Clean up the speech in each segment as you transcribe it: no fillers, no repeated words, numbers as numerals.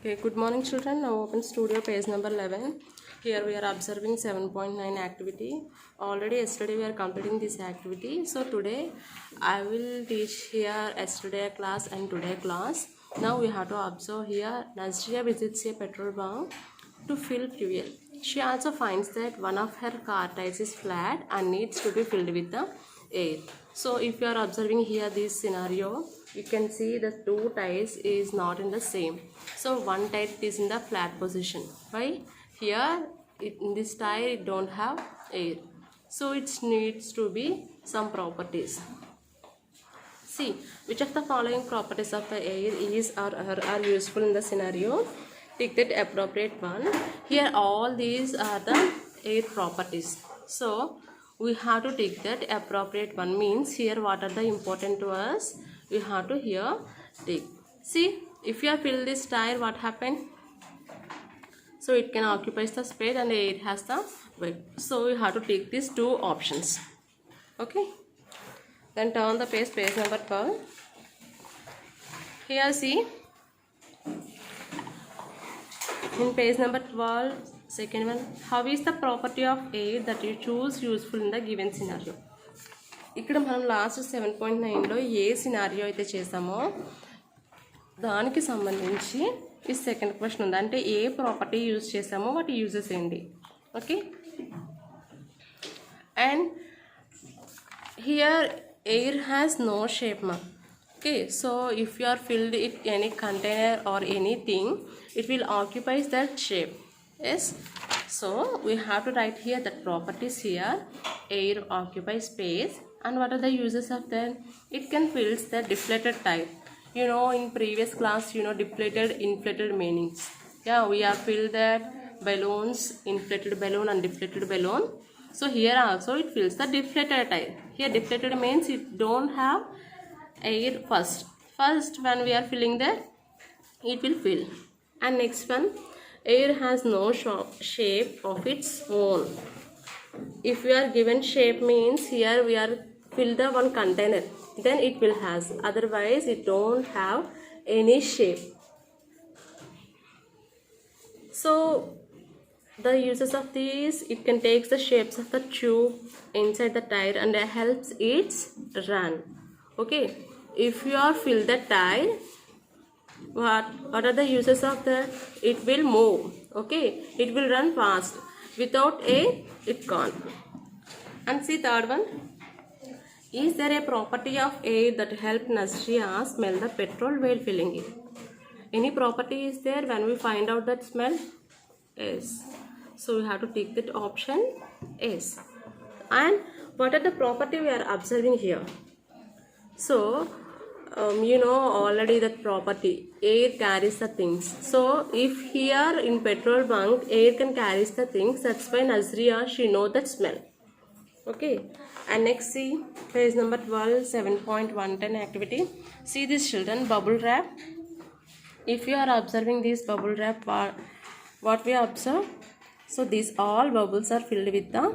Okay, good morning children. Now open studio page number 11. Here we are observing 7.9 activity. Already yesterday we are completing this activity. So today I will teach here yesterday class and today class. Now we have to observe here Nazria visits a petrol bunk to fill fuel. She also finds that one of her car tires is flat and needs to be filled with the air. So if you are observing here this scenario, you can see the two tires is not in the same. So one tire is in the flat position. Why? Here in this tire it don't have air. So it needs to be some properties. See, which of the following properties of the air is or are useful in the scenario? Take that appropriate one. Here all these are the air properties. So we have to take that appropriate one, means here what are the important to us, we have to here take. See, if you have filled this tire, what happened? So it can occupy the space and it has the weight. So we have to take these two options. Okay. Then turn the page number 12. Here see, in page number 12, second one, how is the property of air that you choose useful in the given scenario? ఇక్కడ మనం last 7.9లో ఏ scenario అయితే చేసామో దానికి సంబంధించి ఈ second question ఉంది. అంటే ఏ property use చేసామో వాటి యూజెస్ ఏంటి. Okay, and here air has no shape ma. Okay, so if you are filled it any container or anything, it will occupy that shape. Yes, so we have to write here the properties here. Air occupies space, and what are the uses of that? It can fill the deflated type. You know, in previous class, you know, deflated, inflated meanings. Yeah, we have filled that balloons, inflated balloon and deflated balloon. So here also it fills the deflated type. Here deflated means it don't have air first. First when we are filling that, it will fill. And next one, air has no shape of its own. If we are given shape means here we are fill the one container, then it will has. Otherwise it don't have any shape. So the uses of these, it can take the shapes of the tube inside the tire and helps it run. Okay, if you are fill the tire, what are the uses of that? It will move. Okay, it will run fast. Without air it can't. And see third one, is there a property of air that help Nazria smell the petrol while filling it? Any property is there when we find out that smell? Yes. So we have to take that option S. And what are the property we are observing here? So you know already that property, air carries the things. So if here in petrol bunk air can carry the things, that's why Nazria she know that smell. Okay, and next see page number 12, 7.110 activity. See this children, bubble wrap. If you are observing this bubble wrap, what we observe? So these all bubbles are filled with the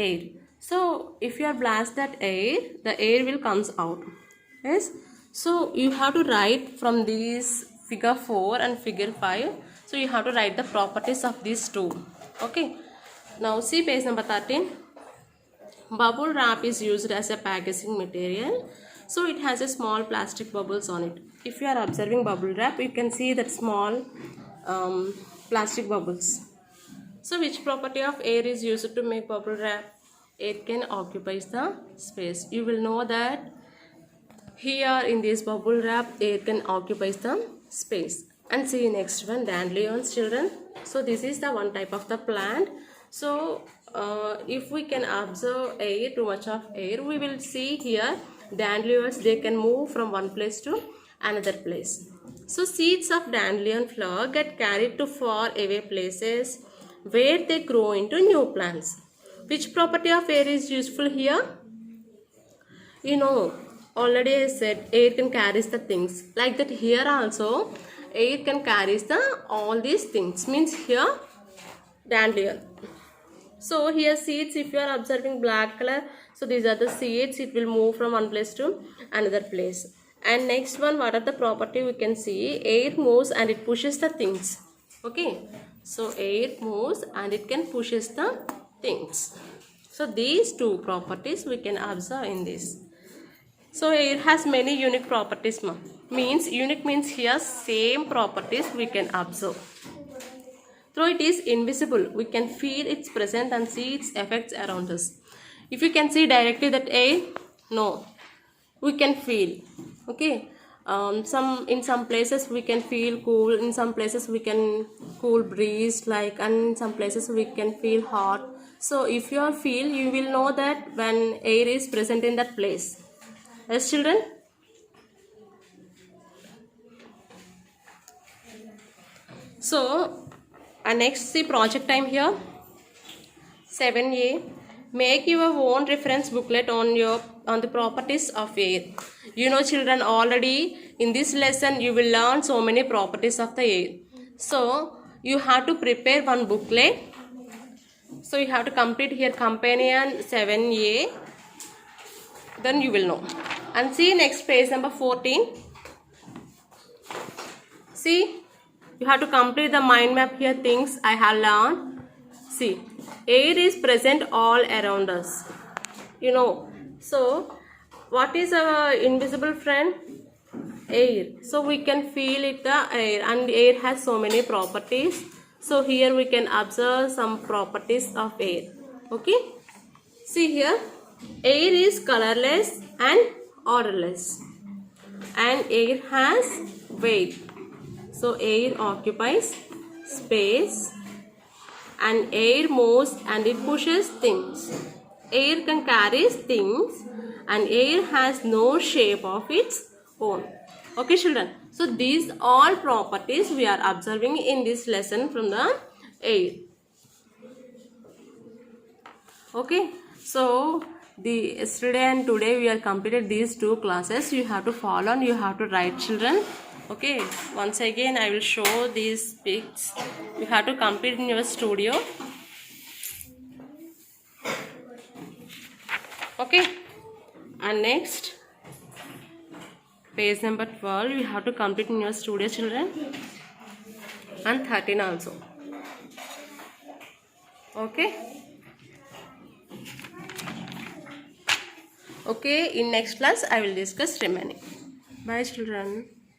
air. So if you are blast that air, the air will comes out. Yes, so you have to write from these figure 4 and figure 5. So you have to write the properties of these two. Okay, now see page number 13. Bubble wrap is used as a packaging material. So it has a small plastic bubbles on it. If you are observing bubble wrap, you can see that small plastic bubbles. So which property of air is used to make bubble wrap? Air can occupy the space. You will know that here in this bubble wrap, air can occupy the space. And see next one, dandelions children. So this is the one type of the plant. So if we can observe air, too much of air, we will see here dandelions, they can move from one place to another place. So seeds of dandelion flower get carried to far away places where they grow into new plants. Which property of air is useful here? You know, already I said air can carry the things. Like that here also air can carry the all these things. Means here dandelion. So here seeds, if you are observing black color, so these are the seeds. It will move from one place to another place. And next one, what are the property we can see? Air moves and it pushes the things. Okay, so air moves and it can pushes the things. So these two properties we can observe in this. So air has many unique properties. Means unique means here same properties we can observe. Though it is invisible, we can feel its presence and see its effects around us. If you can see directly that air, no, we can feel. Okay, in some places we can feel cool, in some places we can cool breeze, like, and in some places we can feel hot. So if you feel, you will know that when air is present in that place. Yes, children? So next, see project time here. 7A. Make your own reference booklet on the properties of air. You know, children, already in this lesson you will learn so many properties of the air. So you have to prepare one booklet. So you have to complete here companion 7A. Then you will know. And see next page number 14. See, you have to complete the mind map here, things I have learned. See, air is present all around us. You know, so what is our invisible friend? Air. So we can feel it, the air, and air has so many properties. So here we can observe some properties of air. Okay, see here, air is colorless and odorless, and air has weight. So air occupies space, and air moves and it pushes things. Air can carry things, and air has no shape of its own. Okay, children. So these all properties we are observing in this lesson from the air. Okay. So yesterday and today we are completed these two classes. You have to follow and you have to write, children. Okay, once again I will show these pics. You have to complete in your studio. Okay, and next page number 12 you have to complete in your studio, children, and 13 also. Okay. Okay, in next class I will discuss remaining. Bye, children.